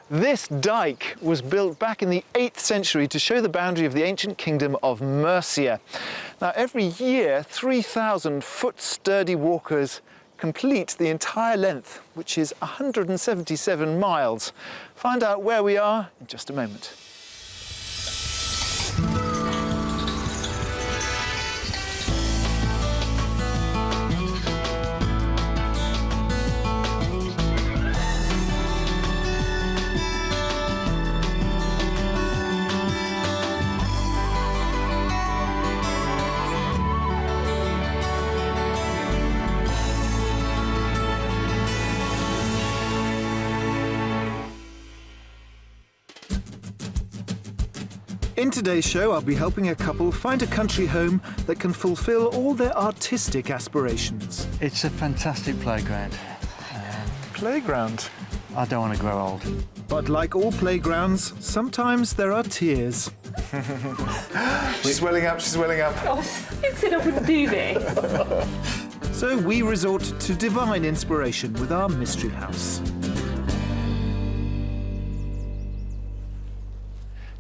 This dike was built back in the 8th century to show the boundary of the ancient kingdom of Mercia. Now, every year, 3,000 foot-sturdy walkers complete the entire length, which is 177 miles. Find out where we are in just a moment. In today's show, I'll be helping a couple find a country home that can fulfill all their artistic aspirations. It's a fantastic playground. Playground? I don't want to grow old. But like all playgrounds, sometimes there are tears. She's welling up, she's welling up. Oh, I said I wouldn't do this. So we resort to divine inspiration with our mystery house.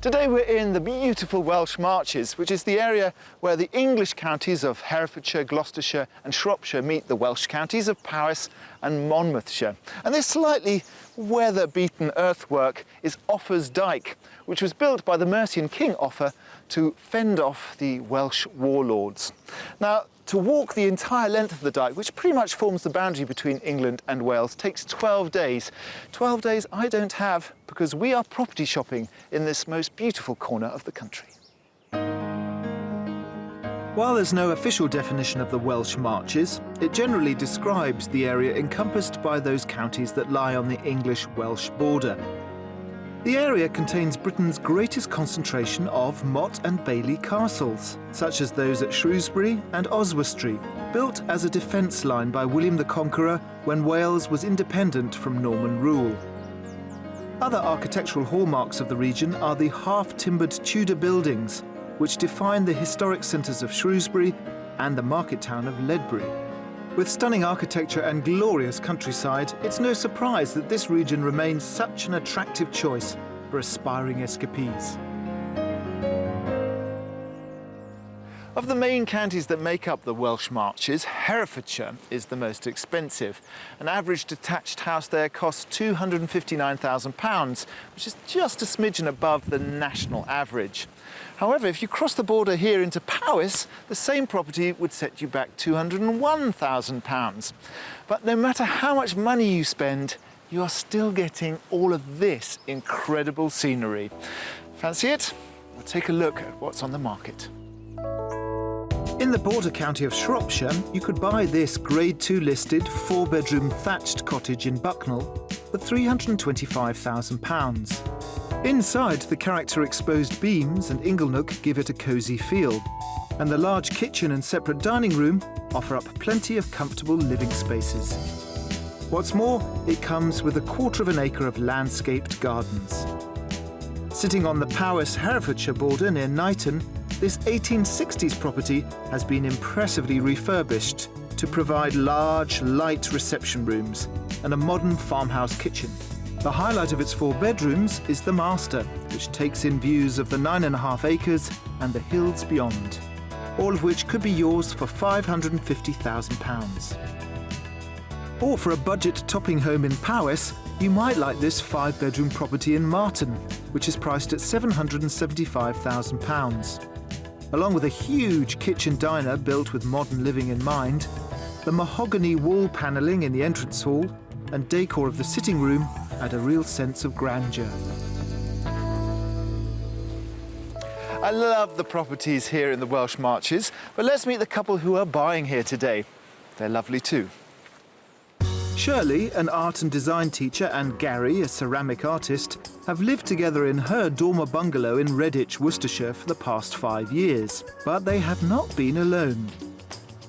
Today we're in the beautiful Welsh Marches, which is the area where the English counties of Herefordshire, Gloucestershire and Shropshire meet the Welsh counties of Powys and Monmouthshire. And this slightly weather-beaten earthwork is Offa's Dyke, which was built by the Mercian king Offa to fend off the Welsh warlords. Now, to walk the entire length of the dyke, which pretty much forms the boundary between England and Wales, takes 12 days. 12 days I don't have because we are property shopping in this most beautiful corner of the country. While there's no official definition of the Welsh Marches, it generally describes the area encompassed by those counties that lie on the English-Welsh border. The area contains Britain's greatest concentration of motte and bailey castles, such as those at Shrewsbury and Oswestry, built as a defence line by William the Conqueror when Wales was independent from Norman rule. Other architectural hallmarks of the region are the half-timbered Tudor buildings, which define the historic centres of Shrewsbury and the market town of Ledbury. With stunning architecture and glorious countryside, it's no surprise that this region remains such an attractive choice for aspiring escapees. Of the main counties that make up the Welsh Marches, Herefordshire is the most expensive. An average detached house there costs £259,000, which is just a smidgen above the national average. However, if you cross the border here into Powys, the same property would set you back £201,000. But no matter how much money you spend, you are still getting all of this incredible scenery. Fancy it? We'll take a look at what's on the market. In the border county of Shropshire, you could buy this Grade 2 listed 4-bedroom thatched cottage in Bucknell for £325,000. Inside, the character-exposed beams and inglenook give it a cosy feel, and the large kitchen and separate dining room offer up plenty of comfortable living spaces. What's more, it comes with 1/4 acre of landscaped gardens. Sitting on the Powys-Herefordshire border near Knighton, this 1860s property has been impressively refurbished to provide large, light reception rooms and a modern farmhouse kitchen. The highlight of its 4 bedrooms is the master, which takes in views of the 9.5 acres and the hills beyond, all of which could be yours for £550,000. Or for a budget-topping home in Powys, you might like this 5-bedroom property in Marton, which is priced at £775,000. Along with a huge kitchen diner built with modern living in mind, the mahogany wall panelling in the entrance hall and decor of the sitting room add a real sense of grandeur. I love the properties here in the Welsh Marches, but let's meet the couple who are buying here today. They're lovely too. Shirley, an art and design teacher, and Gary, a ceramic artist, have lived together in her dormer bungalow in Redditch, Worcestershire for the past 5 years. But they have not been alone.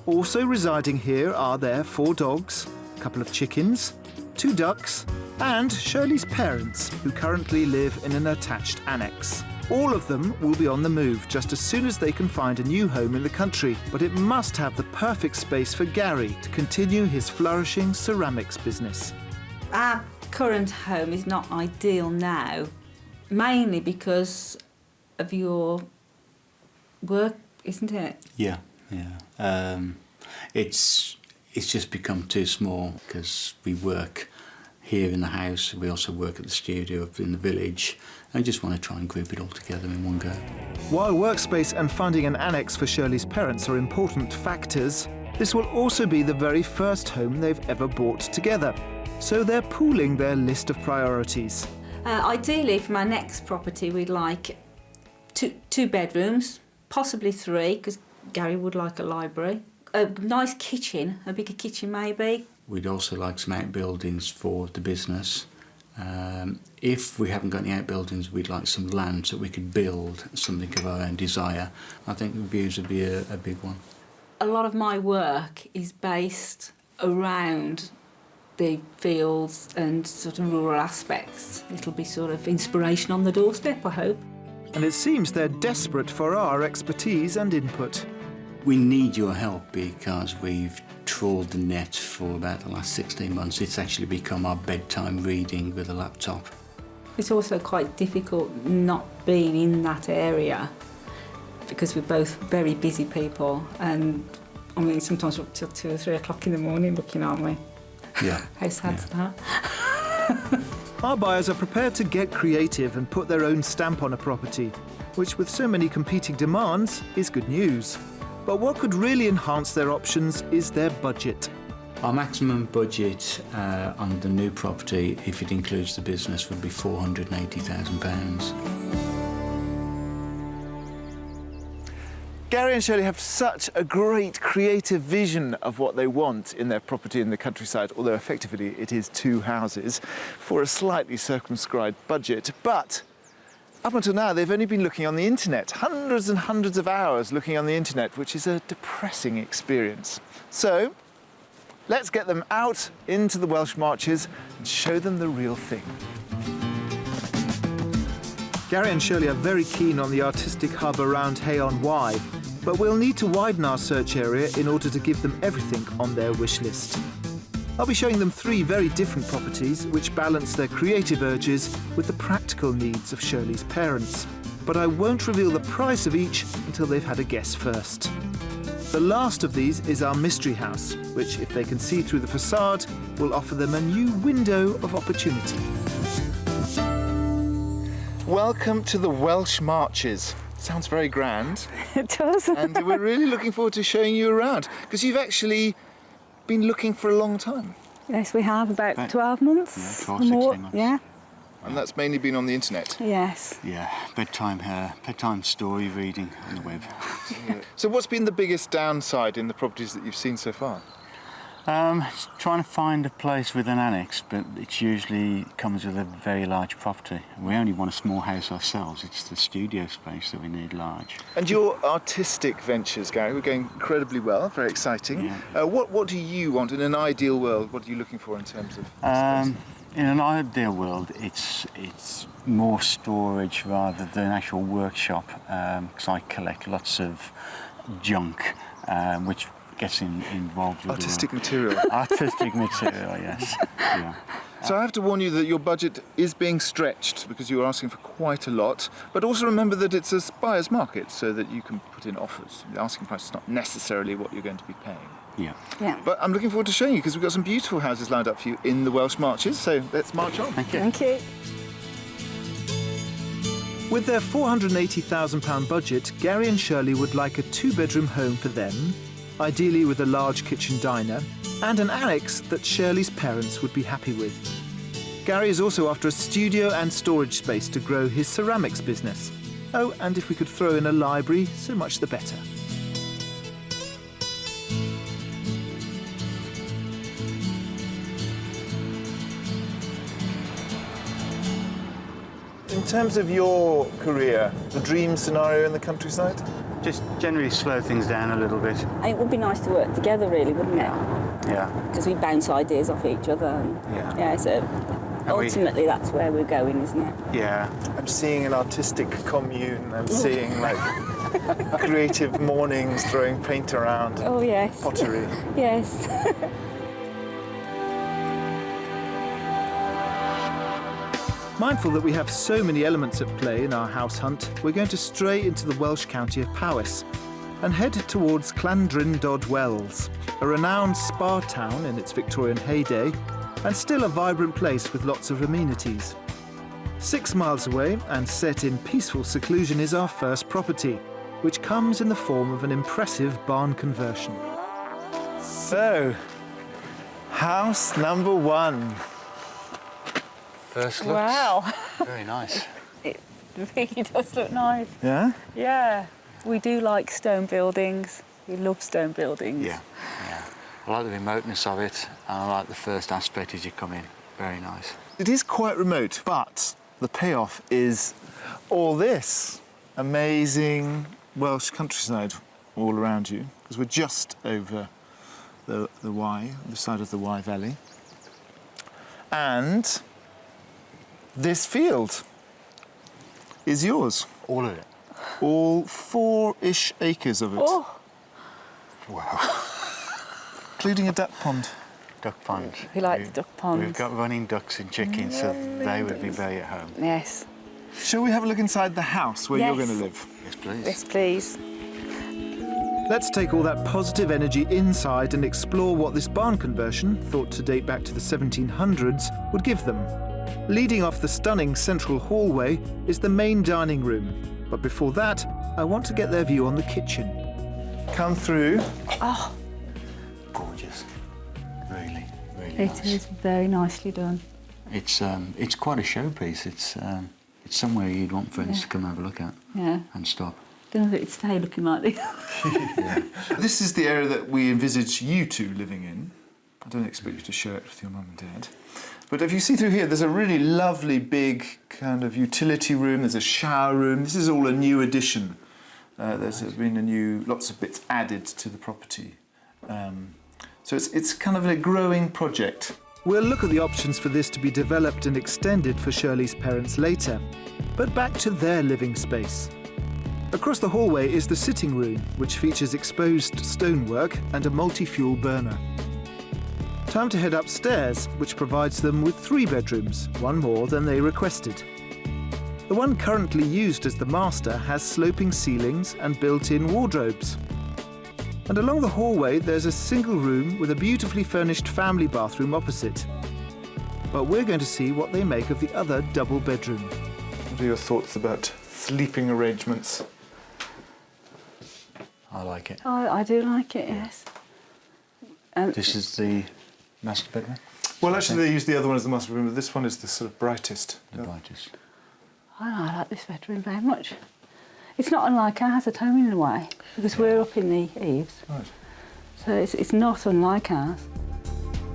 Also residing here are their 4 dogs, a couple of chickens, 2 ducks, and Shirley's parents, who currently live in an attached annex. All of them will be on the move just as soon as they can find a new home in the country, but it must have the perfect space for Gary to continue his flourishing ceramics business. current home is not ideal now, mainly because of your work, isn't it? Yeah. It's just become too small because we work here in the house. We also work at the studio up in the village. I just want to try and group it all together in one go. While workspace and finding an annex for Shirley's parents are important factors, this will also be the very first home they've ever bought together. So they're pooling their list of priorities. Ideally, for my next property, we'd like two bedrooms, possibly 3, because Gary would like a library. A nice kitchen, a bigger kitchen maybe. We'd also like some outbuildings for the business. If we haven't got any outbuildings, we'd like some land so we could build something of our own desire. I think the views would be a big one. A lot of my work is based around the fields and sort of rural aspects. It'll be sort of inspiration on the doorstep, I hope. And it seems they're desperate for our expertise and input. We need your help because we've trawled the net for about the last 16 months. It's actually become our bedtime reading with a laptop. It's also quite difficult not being in that area because we're both very busy people, and I mean sometimes we're up till 2 or 3 o'clock in the morning looking, aren't we? Yeah. How sad's that? Our buyers are prepared to get creative and put their own stamp on a property, which with so many competing demands is good news. But what could really enhance their options is their budget. Our maximum budget on the new property, if it includes the business, would be £480,000. Gary and Shirley have such a great creative vision of what they want in their property in the countryside, although effectively it is 2 houses for a slightly circumscribed budget. But up until now, they've only been looking on the internet, hundreds and hundreds of hours looking on the internet, which is a depressing experience. So let's get them out into the Welsh marches and show them the real thing. Gary and Shirley are very keen on the artistic hub around Hay-on-Wye, but we'll need to widen our search area in order to give them everything on their wish list. I'll be showing them 3 very different properties which balance their creative urges with the practical needs of Shirley's parents. But I won't reveal the price of each until they've had a guess first. The last of these is our mystery house, which, if they can see through the facade, will offer them a new window of opportunity. Welcome to the Welsh Marches. Sounds very grand. It does. And we're really looking forward to showing you around, because you've actually been looking for a long time. Yes, we have about 12 months. Yeah, 12, 16 months. Yeah. And that's mainly been on the internet. Yes. Yeah, bedtime story reading on the web. So what's been the biggest downside in the properties that you've seen so far? Trying to find a place with an annex, but it usually comes with a very large property. We only want a small house ourselves. It's the studio space that we need large. And your artistic ventures, Gary, were going incredibly well, very exciting. Yeah. What do you want in an ideal world? What are you looking for in terms of space? In an ideal world, it's more storage rather than actual workshop, because I collect lots of junk, which gets involved with Artistic material. Artistic material, yes. Yeah. So I have to warn you that your budget is being stretched because you're asking for quite a lot, but also remember that it's a buyer's market so that you can put in offers. The asking price is not necessarily what you're going to be paying. Yeah. Yeah. But I'm looking forward to showing you because we've got some beautiful houses lined up for you in the Welsh Marches, so let's march on. Thank you. Thank you. With their £480,000 budget, Gary and Shirley would like a 2-bedroom home for them, ideally with a large kitchen diner, and an annex that Shirley's parents would be happy with. Gary is also after a studio and storage space to grow his ceramics business. Oh, and if we could throw in a library, so much the better. In terms of your career, the dream scenario in the countryside? Just generally slow things down a little bit. It would be nice to work together, really, wouldn't it? Yeah. Because we bounce ideas off each other. And, Yeah. so ultimately that's where we're going, isn't it? Yeah. I'm seeing an artistic commune. I'm seeing like creative mornings throwing paint around. Oh, yes. Pottery. Yes. Mindful that we have so many elements at play in our house hunt, we're going to stray into the Welsh county of Powys and head towards Llandrindod Wells, a renowned spa town in its Victorian heyday and still a vibrant place with lots of amenities. 6 miles away and set in peaceful seclusion is our first property, which comes in the form of an impressive barn conversion. So, house number 1. First looks. Wow. Very nice. It really does look nice. Yeah? Yeah. We do like stone buildings. We love stone buildings. Yeah. I like the remoteness of it, and I like the first aspect as you come in. Very nice. It is quite remote, but the payoff is all this amazing Welsh countryside all around you, because we're just over the Wye, the side of the Wye Valley. And this field is yours. All of it. All 4-ish acres of it, Oh, Wow. including a duck pond. Duck pond. we like the duck ponds. We've got running ducks and chickens, so they would be very at home. Yes. Shall we have a look inside the house where you're Yes. going to live? Yes, please. Yes, please. Let's take all that positive energy inside and explore what this barn conversion, thought to date back to the 1700s, would give them. Leading off the stunning central hallway is the main dining room. But before that, I want to get their view on the kitchen. Come through. Oh, Gorgeous. Really, really it nice. is very nicely done. It's quite a showpiece. It's somewhere you'd want friends to come have a look at Yeah. and stop. Don't know if it'd stay looking like this. This is the area that we envisage you two living in. I don't expect you to share it with your mum and dad. But if you see through here, there's a really lovely big kind of utility room. There's a shower room. This is all a new addition. There's been lots of bits added to the property. So it's kind of a growing project. We'll look at the options for this to be developed and extended for Shirley's parents later. But back to their living space. Across the hallway is the sitting room, which features exposed stonework and a multi-fuel burner. Time to head upstairs, which provides them with 3 bedrooms, one more than they requested. The one currently used as the master has sloping ceilings and built-in wardrobes. And along the hallway there's a single room with a beautifully furnished family bathroom opposite. But we're going to see what they make of the other double bedroom. What are your thoughts about sleeping arrangements? I like it. I do like it, yes. This is the master bedroom. Well, actually, they use the other one as the master room, but this one is the sort of brightest. The brightest. I like this bedroom very much. It's not unlike ours at home in a way, because we're up in the eaves. Right. So it's not unlike ours.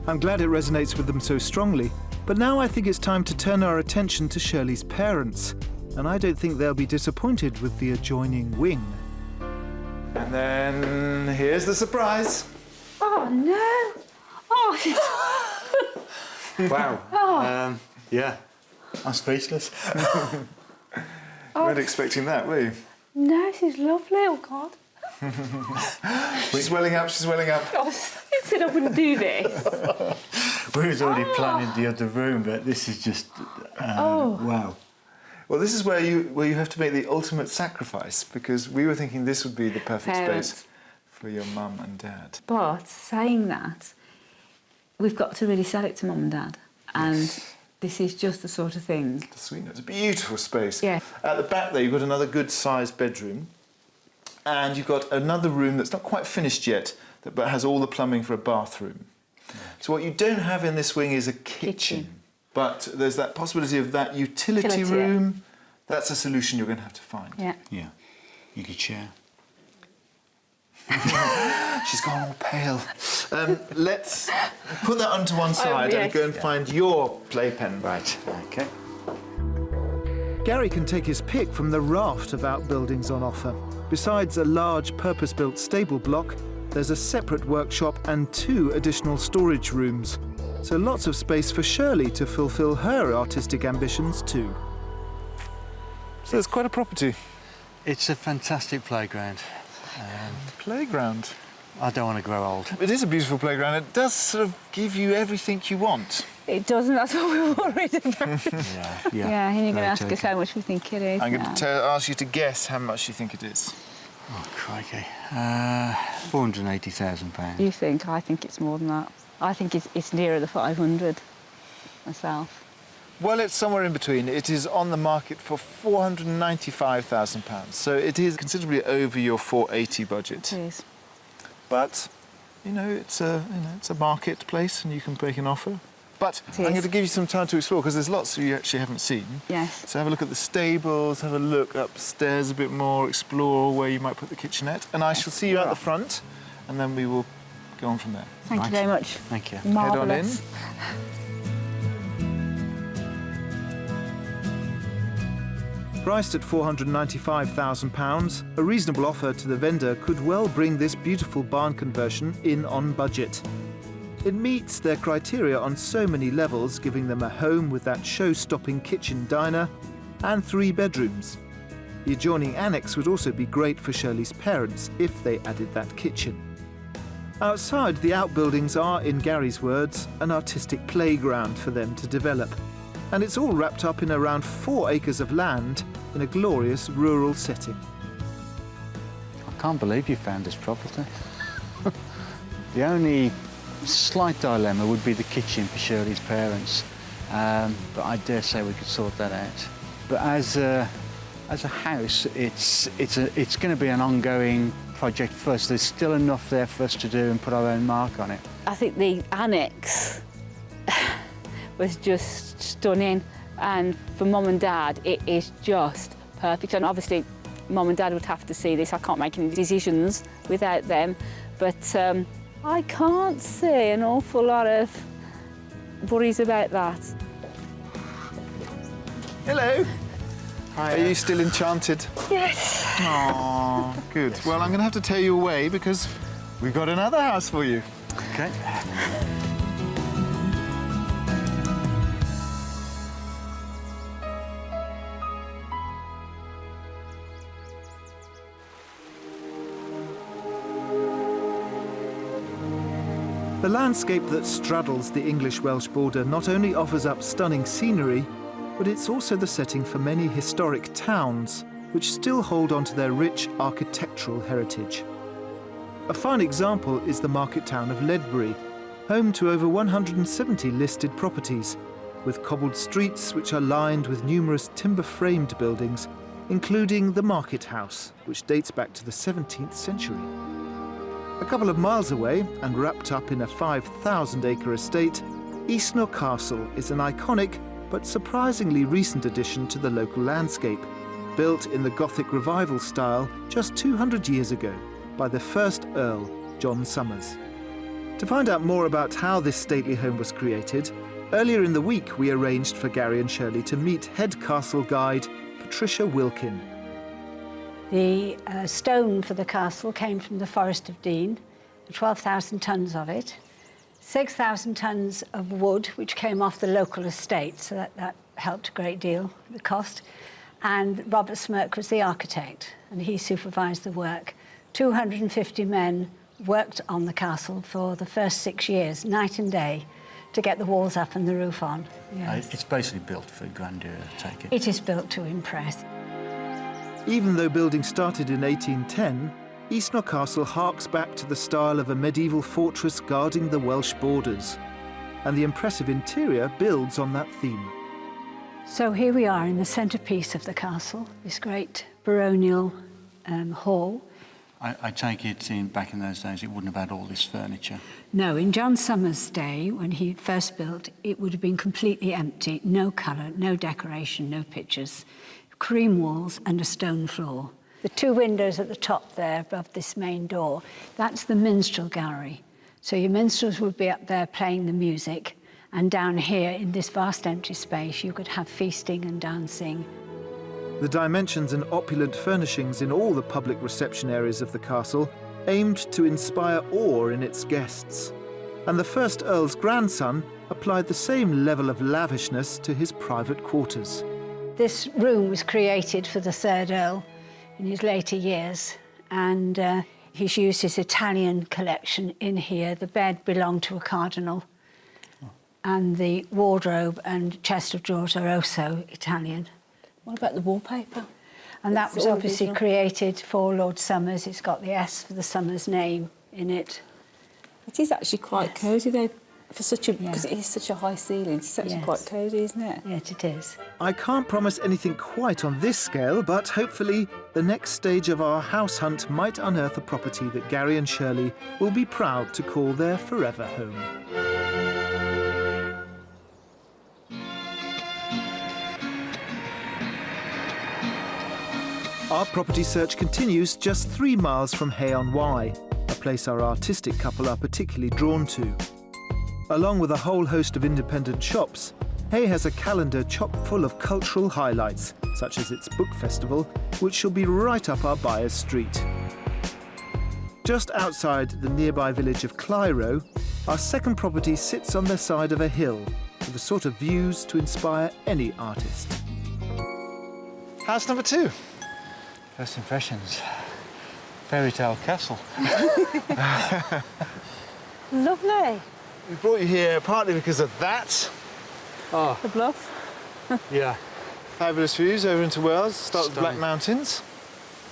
I'm glad it resonates with them so strongly, but now I think it's time to turn our attention to Shirley's parents, and I don't think they'll be disappointed with the adjoining wing. And then here's the surprise. Oh, no. Oh, Wow. Yeah. I'm speechless. Weren't expecting that, were you? no, this is lovely. Oh, God. She's welling up, she's welling up. I said I wouldn't do this. We was already planning the other room, but this is just wow. Well, this is where you have to make the ultimate sacrifice, because we were thinking this would be the perfect Parents. space for your mum and dad. But saying that, we've got to really sell it to Mum and Dad. And this is just the sort of thing. The sweet, it's a beautiful space. Yeah. At the back there, you've got another good-sized bedroom, and you've got another room that's not quite finished yet, but has all the plumbing for a bathroom. So what you don't have in this wing is a kitchen. But there's that possibility of that utility room. That's a solution you're going to have to find. Yeah. Yeah. You could share. She's gone all pale. Let's put that onto one side and yes. go and find your playpen. Right. Okay. Gary can take his pick from the raft of outbuildings on offer. Besides a large purpose-built stable block, there's a separate workshop and 2 additional storage rooms. So lots of space for Shirley to fulfil her artistic ambitions too. So it's quite a property. It's a fantastic playground. Playground. I don't want to grow old. It is a beautiful playground. It does sort of give you everything you want. It doesn't, that's what we're worried about. Yeah, And you're going to very ask us tricky. how much we think it is. I'm going now. to ask you to guess how much you think it is. Oh, crikey. £480,000. You think? I think it's more than that. I think it's nearer the 500 myself. Well, it's somewhere in between. It is on the market for £495,000. So it is considerably over your 480 budget. It is. But, it's a marketplace and you can make an offer. But It I'm is. going to give you some time to explore because there's lots you actually haven't seen. Yes. So have a look at the stables, have a look upstairs a bit more, explore where you might put the kitchenette. And I shall see you out the front and then we will go on from there. Thank you Right. very much. Thank you. Marvellous. Head on in. Priced at £495,000, a reasonable offer to the vendor could well bring this beautiful barn conversion in on budget. It meets their criteria on so many levels, giving them a home with that show-stopping kitchen diner and 3 bedrooms. The adjoining annex would also be great for Shirley's parents if they added that kitchen. Outside, the outbuildings are, in Gary's words, an artistic playground for them to develop. And it's all wrapped up in around 4 acres of land in a glorious rural setting. I can't believe you found this property. The only slight dilemma would be the kitchen for Shirley's parents, but I dare say we could sort that out. But as a house, it's going to be an ongoing project for us. There's still enough there for us to do and put our own mark on it. I think the annex was just stunning, and for Mum and Dad it is just perfect. And obviously Mum and Dad would have to see this. I can't make any decisions without them, but I can't see an awful lot of worries about that. Hello. Hi. Are you still enchanted? Yes. Oh, good. Well, I'm going to have to tear you away because we've got another house for you. Okay. The landscape that straddles the English-Welsh border not only offers up stunning scenery, but it's also the setting for many historic towns which still hold on to their rich architectural heritage. A fine example is the market town of Ledbury, home to over 170 listed properties, with cobbled streets which are lined with numerous timber-framed buildings, including the Market House, which dates back to the 17th century. A couple of miles away, and wrapped up in a 5,000-acre estate, Eastnor Castle is an iconic but surprisingly recent addition to the local landscape, built in the Gothic Revival style just 200 years ago by the first Earl, John Somers. To find out more about how this stately home was created, earlier in the week we arranged for Gary and Shirley to meet head castle guide Patricia Wilkin. The stone for the castle came from the Forest of Dean, 12,000 tonnes of it, 6,000 tonnes of wood, which came off the local estate, so that helped a great deal, the cost. And Robert Smirk was the architect, and he supervised the work. 250 men worked on the castle for the first 6 years, night and day, to get the walls up and the roof on. Yes. It's basically built for grandeur, I take it. It is built to impress. Even though building started in 1810, Eastnor Castle harks back to the style of a medieval fortress guarding the Welsh borders, and the impressive interior builds on that theme. So here we are in the centrepiece of the castle, this great baronial hall. I take it back in those days it wouldn't have had all this furniture. No, in John Somers' day, when he first built, it would have been completely empty, no colour, no decoration, no pictures, cream walls and a stone floor. The 2 windows at the top there above this main door, that's the minstrel gallery. So your minstrels would be up there playing the music, and down here in this vast empty space you could have feasting and dancing. The dimensions and opulent furnishings in all the public reception areas of the castle aimed to inspire awe in its guests, and the first Earl's grandson applied the same level of lavishness to his private quarters. This room was created for the 3rd Earl in his later years, and He's used his Italian collection in here. The bed belonged to a cardinal, and the wardrobe and chest of drawers are also Italian. What about the wallpaper? And that It's was all obviously original. created for Lord Somers. It's got the S for the Somers name in it. It is actually quite Yes. cosy though, for such a Yeah. because it is such a high ceiling. It's actually Yes. quite cosy, isn't it? Yes, it is. I can't promise anything quite on this scale, but hopefully the next stage of our house hunt might unearth a property that Gary and Shirley will be proud to call their forever home. Our property search continues just 3 miles from Hay-on-Wye, a place our artistic couple are particularly drawn to. Along with a whole host of independent shops, Hay has a calendar chock full of cultural highlights, such as its book festival, which shall be right up our buyer's street. Just outside the nearby village of Clyro, our second property sits on the side of a hill, with the sort of views to inspire any artist. House number 2. First impressions. Fairy tale castle. Lovely. We brought you here partly because of that. Oh, The bluff. yeah. Fabulous views over into Wales, start with the Black Stunning. Mountains.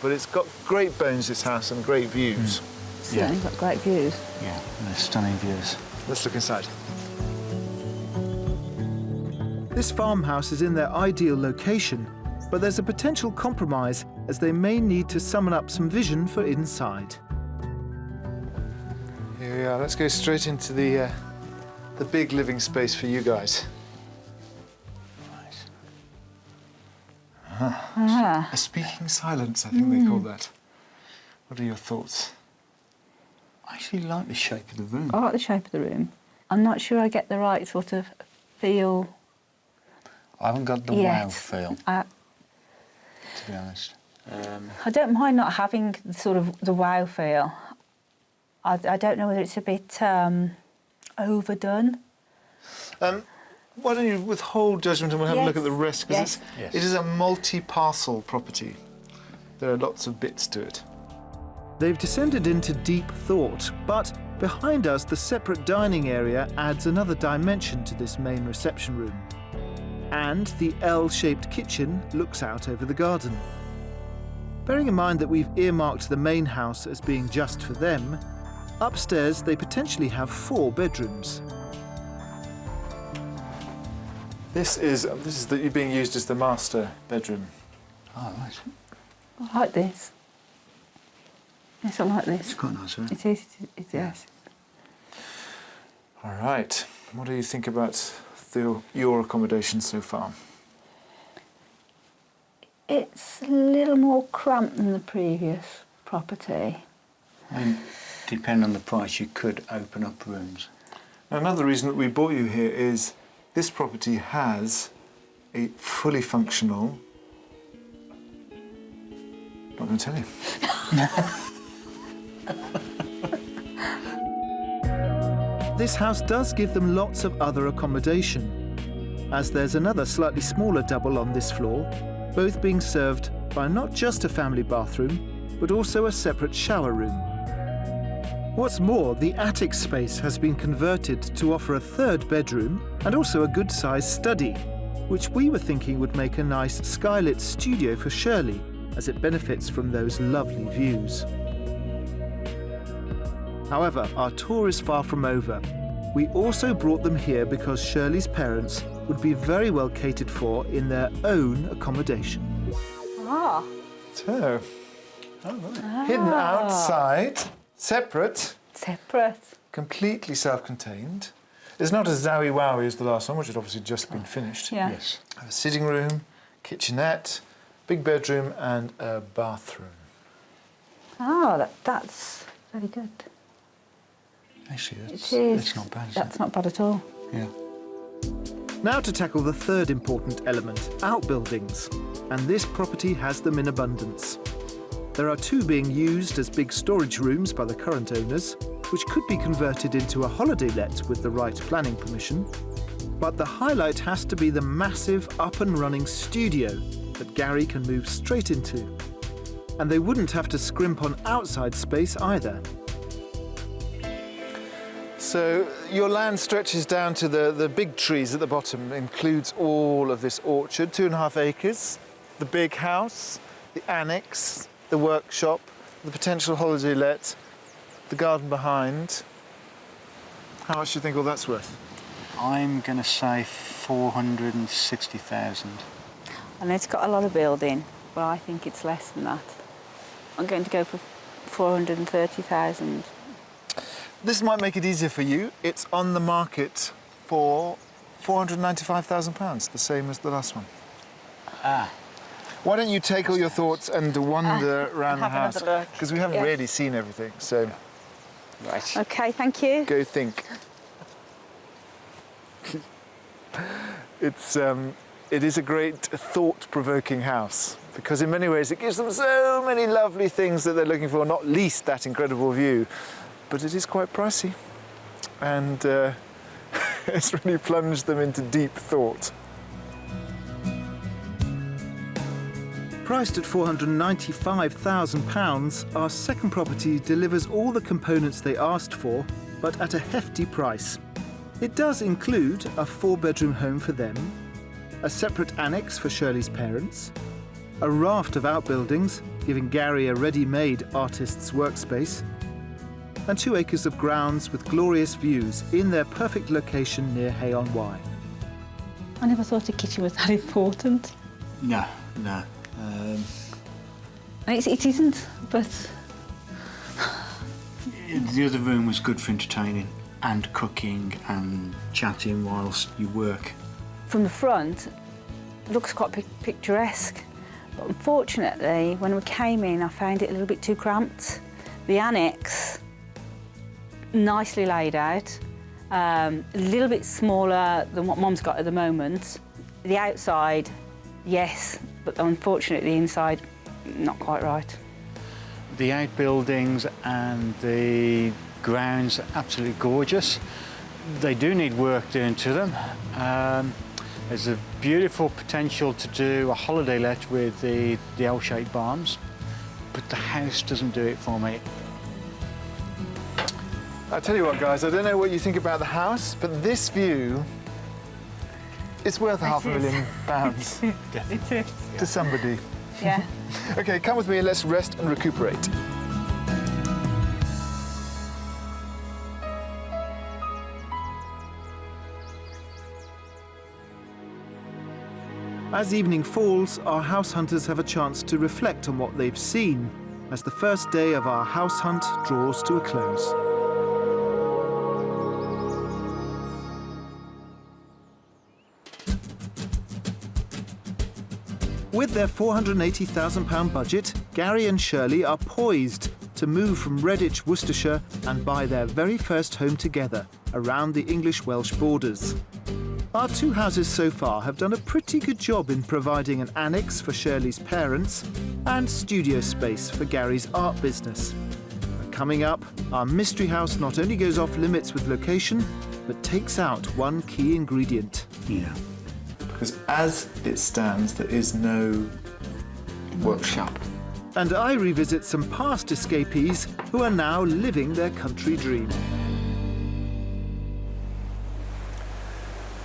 But it's got great bones, this house, and great views. Yeah, you've got great views. Yeah, and there's stunning views. Let's look inside. This farmhouse is in their ideal location, but there's a potential compromise as they may need to summon up some vision for inside. Here we are. Let's go straight into the big living space for you guys. A speaking silence, I think they call that. What are your thoughts? I actually like the shape of the room. I like the shape of the room. I'm not sure I get the right sort of feel I haven't got the yet. wow feel, I to be honest. don't mind not having the sort of the wow feel. I don't know whether it's a bit overdone. Why don't you withhold judgment and we'll have a look at Yes. the rest? Because Yes. it is a multi-parcel property. There are lots of bits to it. They've descended into deep thought, but behind us, the separate dining area adds another dimension to this main reception room. And the L-shaped kitchen looks out over the garden. Bearing in mind that we've earmarked the main house as being just for them, upstairs they potentially have 4 bedrooms. This is being used as the master bedroom. Oh, right. I like this. Yes, I like It's this. quite nice, isn't it? It is, yes. All right. What do you think about your accommodation so far? It's a little more cramped than the previous property. I mean, depending on the price, you could open up rooms. Now, another reason that we brought you here is this property has a fully functional... Not going to tell you. This house does give them lots of other accommodation, as there's another slightly smaller double on this floor, both being served by not just a family bathroom, but also a separate shower room. What's more, the attic space has been converted to offer a 3rd bedroom and also a good-sized study, which we were thinking would make a nice skylit studio for Shirley, as it benefits from those lovely views. However, our tour is far from over. We also brought them here because Shirley's parents would be very well catered for in their own accommodation. Ah. So, hidden outside, separate, Separate. completely self-contained. It's not as zowie wowie as the last one, which had obviously just been finished. Yeah. Yes. Have a sitting room, kitchenette, big bedroom and a bathroom. Oh, that's very good. Actually, It is. that's not bad, is That's not bad at all. it? Yeah. Now to tackle the 3rd important element, outbuildings. And this property has them in abundance. There are 2 being used as big storage rooms by the current owners, which could be converted into a holiday let with the right planning permission. But the highlight has to be the massive up and running studio that Gary can move straight into. And they wouldn't have to scrimp on outside space either. So your land stretches down to the big trees at the bottom, includes all of this orchard, 2.5 acres, the big house, the annex, the workshop, the potential holiday let, the garden behind. How much do you think all that's worth? I'm going to say 460,000. And it's got a lot of building, but I think it's less than that. I'm going to go for 430,000. This might make it easier for you. It's on the market for £495,000, the same as the last one. Ah. Why don't you take all your thoughts and wander around the house? Have another look. Because we haven't Yes. really seen everything, so Right. Okay, thank you. go think. It is a great thought-provoking house because in many ways it gives them so many lovely things that they're looking for, not least that incredible view. But it is quite pricey, and it's really plunged them into deep thought. Priced at £495,000, our second property delivers all the components they asked for, but at a hefty price. It does include a 4-bedroom home for them, a separate annex for Shirley's parents, a raft of outbuildings, giving Gary a ready-made artist's workspace, and 2 acres of grounds with glorious views in their perfect location near Hay-on-Wye. I never thought a kitchen was that important. No. It isn't, but The other room was good for entertaining and cooking and chatting whilst you work. from the front, it looks quite picturesque. But unfortunately, when we came in, I found it a little bit too cramped. The annex, nicely laid out, a little bit smaller than what Mum's got at the moment. The outside, yes, but unfortunately the inside, not quite right. The outbuildings and the grounds are absolutely gorgeous. They do need work doing to them. There's a beautiful potential to do a holiday let with the L-shaped barns, but the house doesn't do it for me. I tell you what, guys, I don't know what you think about the house, but this view is worth £500,000 It is. to somebody. Yeah. Okay, come with me and let's rest and recuperate. As evening falls, our house hunters have a chance to reflect on what they've seen as the first day of our house hunt draws to a close. With their £480,000 budget, Gary and Shirley are poised to move from Redditch, Worcestershire and buy their very first home together around the English-Welsh borders. Our 2 houses so far have done a pretty good job in providing an annex for Shirley's parents and studio space for Gary's art business. But coming up, our mystery house not only goes off limits with location, but takes out one key ingredient. Yeah. Because as it stands, there is no Workshop. And I revisit some past escapees who are now living their country dream.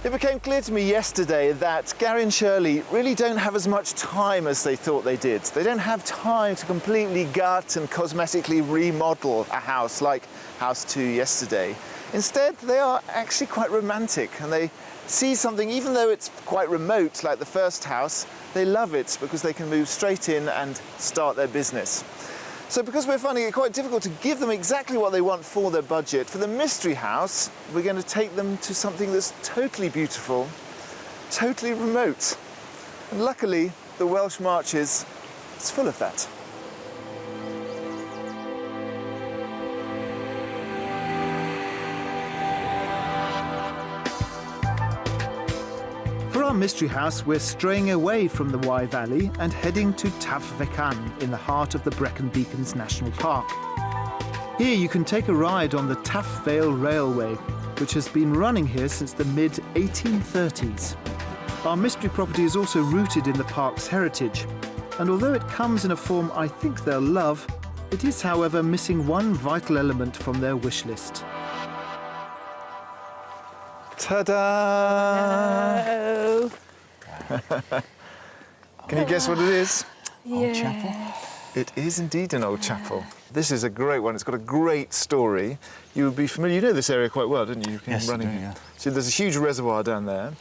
It became clear to me yesterday that Gary and Shirley really don't have as much time as they thought they did. They don't have time to completely gut and cosmetically remodel a house like House 2 yesterday. Instead, they are actually quite romantic and they see something, even though it's quite remote like the first house, they love it because they can move straight in and start their business. So because we're finding it quite difficult to give them exactly what they want for their budget, for the mystery house, we're going to take them to something that's totally beautiful, totally remote. And luckily, the Welsh Marches is full of that. For our mystery house, we're straying away from the Wye Valley and heading to Tafvecan in the heart of the Brecon Beacons National Park. Here you can take a ride on the Taff Vale Railway, which has been running here since the mid-1830s. Our mystery property is also rooted in the park's heritage. and although it comes in a form I think they'll love, it is, however, missing one vital element from their wish list. Ta-da! Oh, Can you guess what it is? Old chapel. It is indeed an old chapel. This is a great one. It's got a great story. You would be familiar, you know this area quite well, didn't you? You've been Yes, I running do, here. yeah. So there's a huge reservoir down there.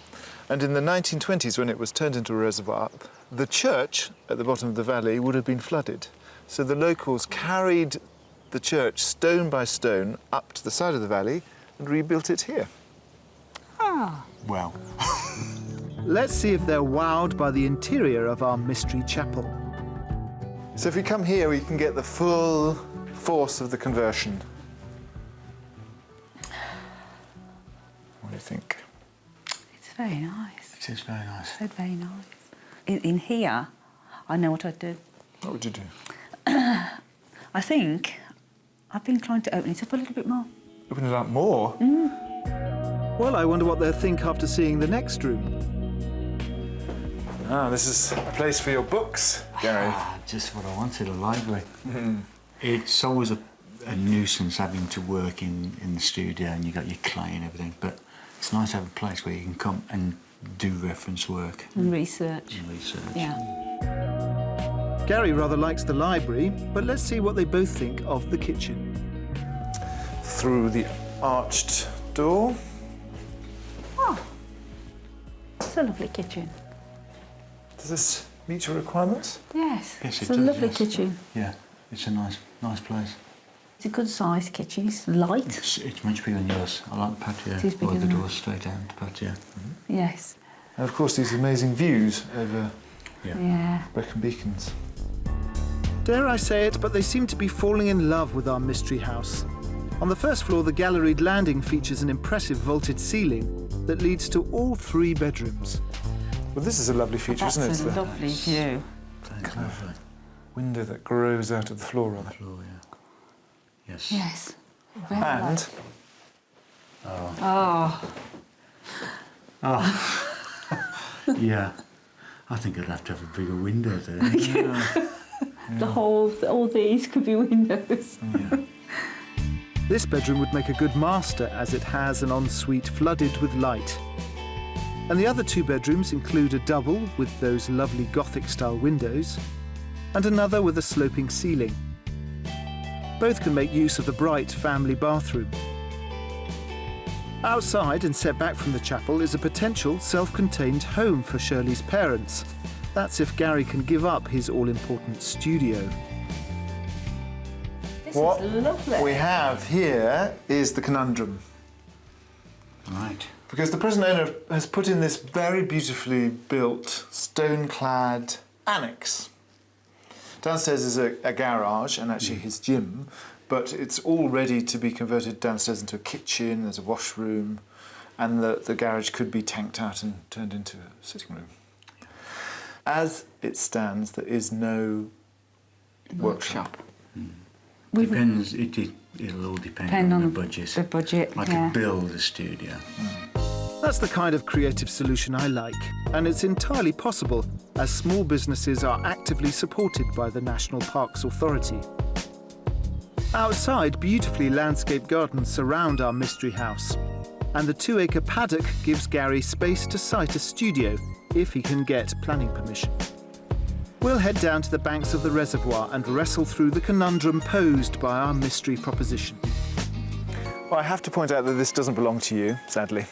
And in the 1920s, when it was turned into a reservoir, the church at the bottom of the valley would have been flooded. So the locals carried the church stone by stone up to the side of the valley and rebuilt it here. Well, Let's see if they're wowed by the interior of our mystery chapel. So if we come here, we can get the full force of the conversion. What do you think? It's very nice. it is very nice. It's very nice. In here, I know what I'd do. What would you do? I think I'd be inclined to open it up a little bit more. Open it up more? Well, I wonder what they'll think after seeing the next room. Ah, this is a place for your books, Gary. Ah, just what I wanted, a library. It's always a nuisance having to work in the studio and you've got your clay and everything, but it's nice to have a place where you can come and do reference work And research. and research. Yeah. Gary rather likes the library, but let's see what they both think of the kitchen. Through the arched door. Oh, it's a lovely kitchen. Does this meet your requirements? Yes, Yes, it's it a does, lovely yes. kitchen. Yeah, it's a nice place. It's a good-sized kitchen. It's light. It's much bigger than yours. I like the patio. It is bigger Or the than doors straight out the patio. Yes. And of course, these amazing views over Yeah. Brecon Beacons. Dare I say it, but they seem to be falling in love with our mystery house. On the first floor, the galleried landing features an impressive vaulted ceiling that leads to all 3 bedrooms. Well, this is a lovely feature, That's isn't it? a It's the lovely view. Thanks, lovely. window that grows out of the floor, rather. Floor, yeah. Yes. Yes. Very And Oh, Yeah. I think I'd have to have a bigger window there. Yeah. all these could be windows. this bedroom would make a good master, as it has an ensuite flooded with light. And the other 2 bedrooms include a double with those lovely Gothic-style windows and another with a sloping ceiling. Both can make use of the bright family bathroom. Outside and set back from the chapel is a potential self-contained home for Shirley's parents. That's if Gary can give up his all-important studio. This What is lovely. we have here is the conundrum. Right. Because the present owner has put in this very beautifully built, stone-clad annex. Downstairs is a garage and actually his gym, but it's all ready to be converted downstairs into a kitchen, there's a washroom, and the garage could be tanked out and turned into a sitting room. As it stands, there is no workshop. Depends. It'll all depend on the budget. The budget, I yeah. could build a studio. That's the kind of creative solution I like, and it's entirely possible as small businesses are actively supported by the National Parks Authority. Outside, beautifully landscaped gardens surround our mystery house, and the 2-acre paddock gives Gary space to site a studio if he can get planning permission. We'll head down to the banks of the reservoir and wrestle through the conundrum posed by our mystery proposition. Well, I have to point out that this doesn't belong to you, sadly.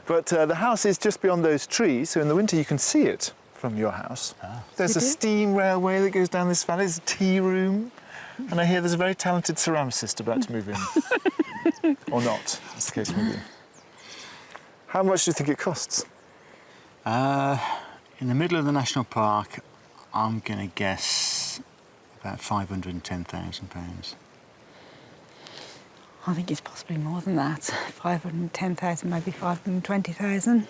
But the house is just beyond those trees, so in the winter you can see it from your house. There's a steam railway that goes down this valley, there's a tea room, and I hear there's a very talented ceramicist about to move in. Or not, as the case may be. How much do you think it costs? In the middle of the national park, I'm going to guess about £510,000. I think it's possibly more than that. 510,000, maybe 520,000.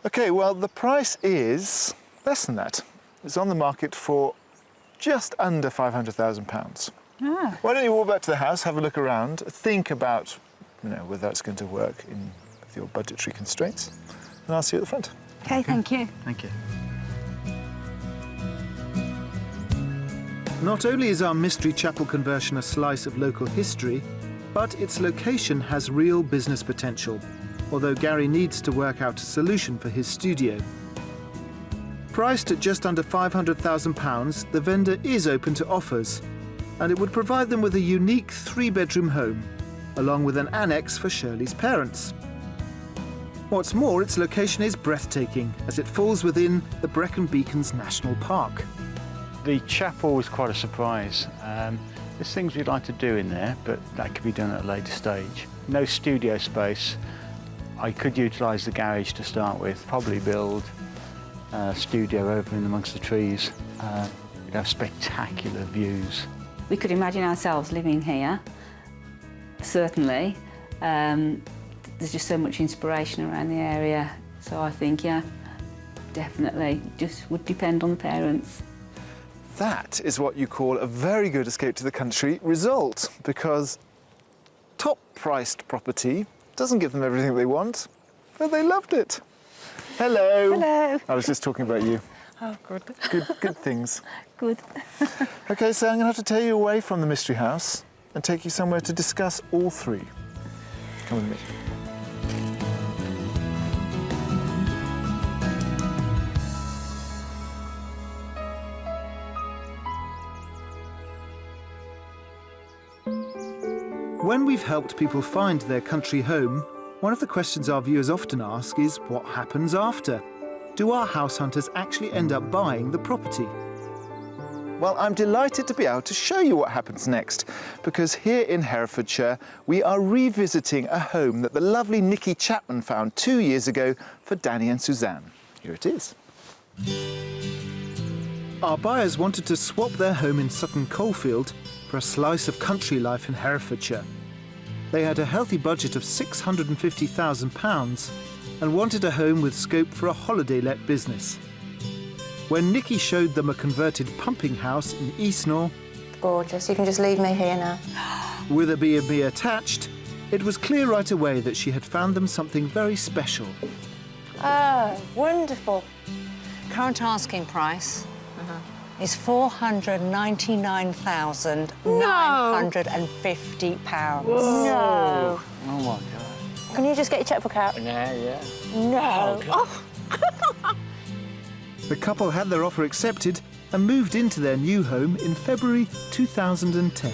OK, well, the price is less than that. It's on the market for just under £500,000. Ah. Why don't you walk back to the house, have a look around, think about whether that's going to work with your budgetary constraints, and I'll see you at the front. OK, thank you. Thank you. Not only is our Mystery Chapel conversion a slice of local history, but its location has real business potential, although Gary needs to work out a solution for his studio. Priced at just under £500,000, the vendor is open to offers, and it would provide them with a unique 3-bedroom home, along with an annex for Shirley's parents. What's more, its location is breathtaking, as it falls within the Brecon Beacons National Park. The chapel was quite a surprise. There's things we'd like to do in there, but that could be done at a later stage. No studio space. I could utilise the garage to start with, probably build a studio over in amongst the trees. We'd have spectacular views. We could imagine ourselves living here, certainly. There's just so much inspiration around the area, so I think, yeah, definitely. Just would depend on the parents. That is what you call a very good escape to the country result, because top-priced property doesn't give them everything they want, but they loved it. Hello. Hello. I was just talking about you. Oh, good. Good things. Good. OK, so I'm going to have to take you away from the Mystery House and take you somewhere to discuss all three. Come with me. When we've helped people find their country home, one of the questions our viewers often ask is what happens after? Do our house hunters actually end up buying the property? Well, I'm delighted to be able to show you what happens next, because here in Herefordshire, we are revisiting a home that the lovely Nikki Chapman found 2 years ago for Danny and Suzanne. Here it is. Our buyers wanted to swap their home in Sutton Coldfield for a slice of country life in Herefordshire. They had a healthy budget of £650,000 and wanted a home with scope for a holiday-let business. When Nikki showed them a converted pumping house in Eastnor, gorgeous, you can just leave me here now. with a B&B attached, it was clear right away that she had found them something very special. Oh, wonderful. Current asking price is £499,950. No. Oh my God. Can you just get your checkbook out? Yeah. No. Oh. The couple had their offer accepted and moved into their new home in February 2010.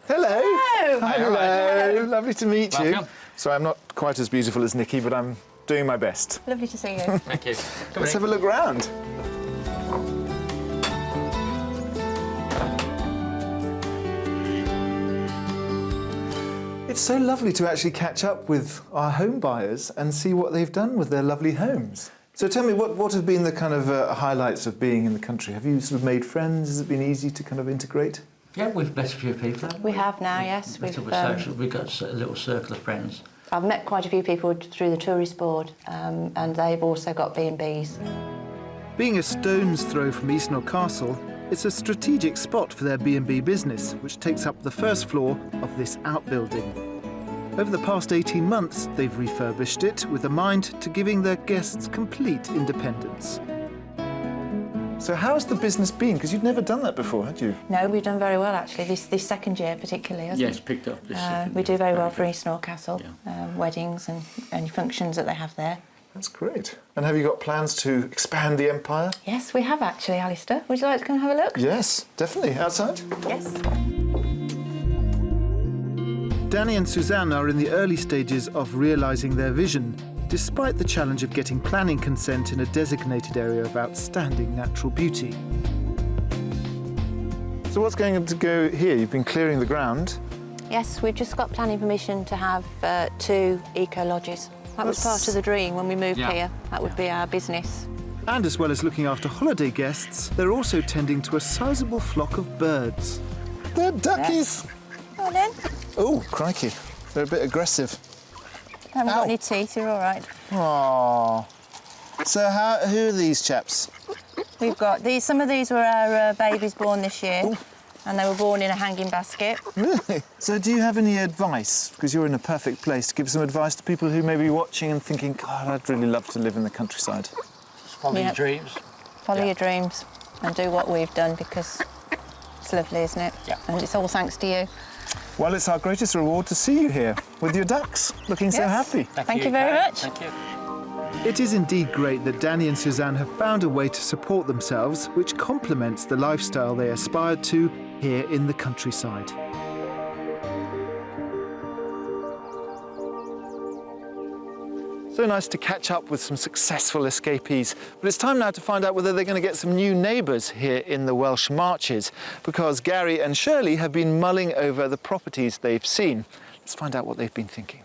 Hello. Hello. Hello. Lovely to meet you. Welcome. So I'm not quite as beautiful as Nikki, but I'm doing my best. Lovely to see you. Thank you. Let's have a look round. It's so lovely to actually catch up with our home buyers and see what they've done with their lovely homes. So tell me, what have been the kind of highlights of being in the country? Have you sort of made friends? Has it been easy to kind of integrate? Yeah, we've met a few people. We have now, yes. We've got a little circle of friends. I've met quite a few people through the tourist board, and they've also got B&Bs. Being a stone's throw from Eastnor Castle, it's a strategic spot for their B&B business, which takes up the first floor of this outbuilding. Over the past 18 months, they've refurbished it with a mind to giving their guests complete independence. So how's the business been? Because you'd never done that before, had you? No, we've done very well, actually, this second year particularly, hasn't Yes, picked up this. we do very well for Eastnor Castle, weddings and any functions that they have there. That's great. And have you got plans to expand the empire? Yes, we have actually, Alistair. Would you like to come and have a look? Yes, definitely. Outside? Yes. Danny and Suzanne are in the early stages of realising their vision, despite the challenge of getting planning consent in a designated area of outstanding natural beauty. So what's going to go here? You've been clearing the ground. Yes, we've just got planning permission to have 2 eco-lodges. That was part of the dream when we moved here. That would be our business. And as well as looking after holiday guests, they're also tending to a sizable flock of birds. They're duckies! Come on then. Oh, crikey. They're a bit aggressive. Haven't got any teeth, you're all right. Aww. So who are these chaps? We've got these. Some of these were our babies born this year. Ooh. and they were born in a hanging basket. Really? So do you have any advice, because you're in a perfect place, to give some advice to people who may be watching and thinking, God, I'd really love to live in the countryside? Follow your dreams. Follow your dreams and do what we've done, because it's lovely, isn't it? Yeah. And it's all thanks to you. Well, it's our greatest reward to see you here with your ducks, looking so happy. Thank you very much. Thank you. It is indeed great that Danny and Suzanne have found a way to support themselves, which complements the lifestyle they aspired to here in the countryside. So nice to catch up with some successful escapees. But it's time now to find out whether they're going to get some new neighbours here in the Welsh Marches, because Gary and Shirley have been mulling over the properties they've seen. Let's find out what they've been thinking.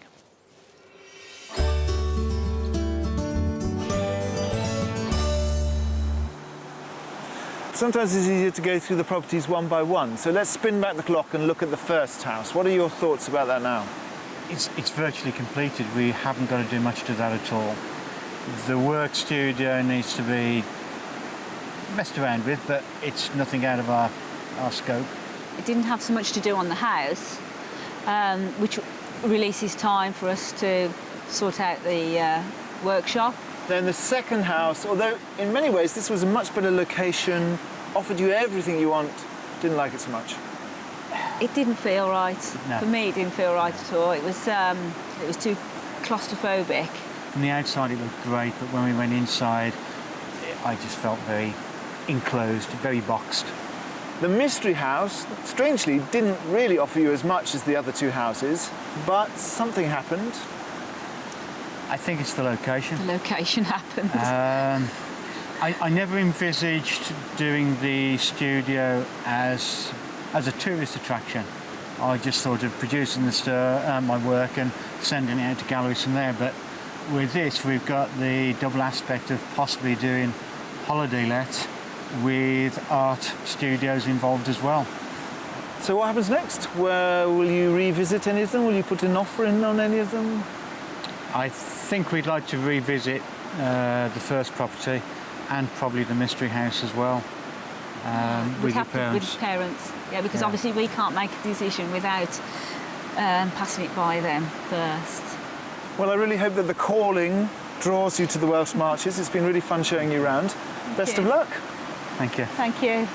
Sometimes it's easier to go through the properties one by one. So let's spin back the clock and look at the first house. What are your thoughts about that now? It's virtually completed. We haven't got to do much to that at all. The work studio needs to be messed around with, but it's nothing out of our scope. It didn't have so much to do on the house, which releases time for us to sort out the workshop. Then the second house, although in many ways this was a much better location, offered you everything you want, didn't like it so much. It didn't feel right. No. For me, it didn't feel right at all. It was too claustrophobic. From the outside it looked great, but when we went inside, I just felt very enclosed, very boxed. The mystery house, strangely, didn't really offer you as much as the other two houses, but something happened. I think it's the location. The location happened. I never envisaged doing the studio as a tourist attraction. I just thought of producing my work and sending it out to galleries from there. But with this, we've got the double aspect of possibly doing holiday let with art studios involved as well. So what happens next? Will you revisit any of them? Will you put an offer in on any of them? I think we'd like to revisit the first property and probably the mystery house as well. With your parents. With parents, yeah, because obviously we can't make a decision without passing it by them first. Well, I really hope that the calling draws you to the Welsh Marches. It's been really fun showing you around. Best of luck. Thank you. Thank you.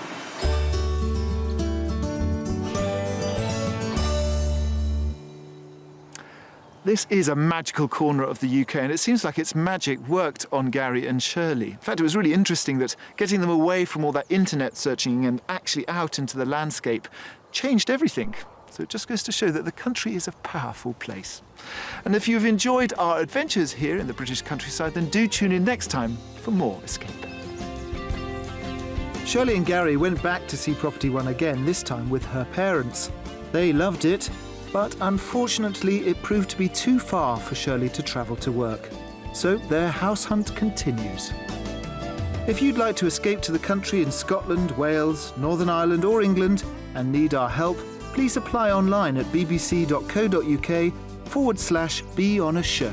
This is a magical corner of the UK, and it seems like its magic worked on Gary and Shirley. In fact, it was really interesting that getting them away from all that internet searching and actually out into the landscape changed everything. So it just goes to show that the country is a powerful place. And if you've enjoyed our adventures here in the British countryside, then do tune in next time for more Escape. Shirley and Gary went back to see Property One again, this time with her parents. They loved it, but unfortunately it proved to be too far for Shirley to travel to work. So their house hunt continues. If you'd like to escape to the country in Scotland, Wales, Northern Ireland or England and need our help, please apply online at bbc.co.uk/be on a show.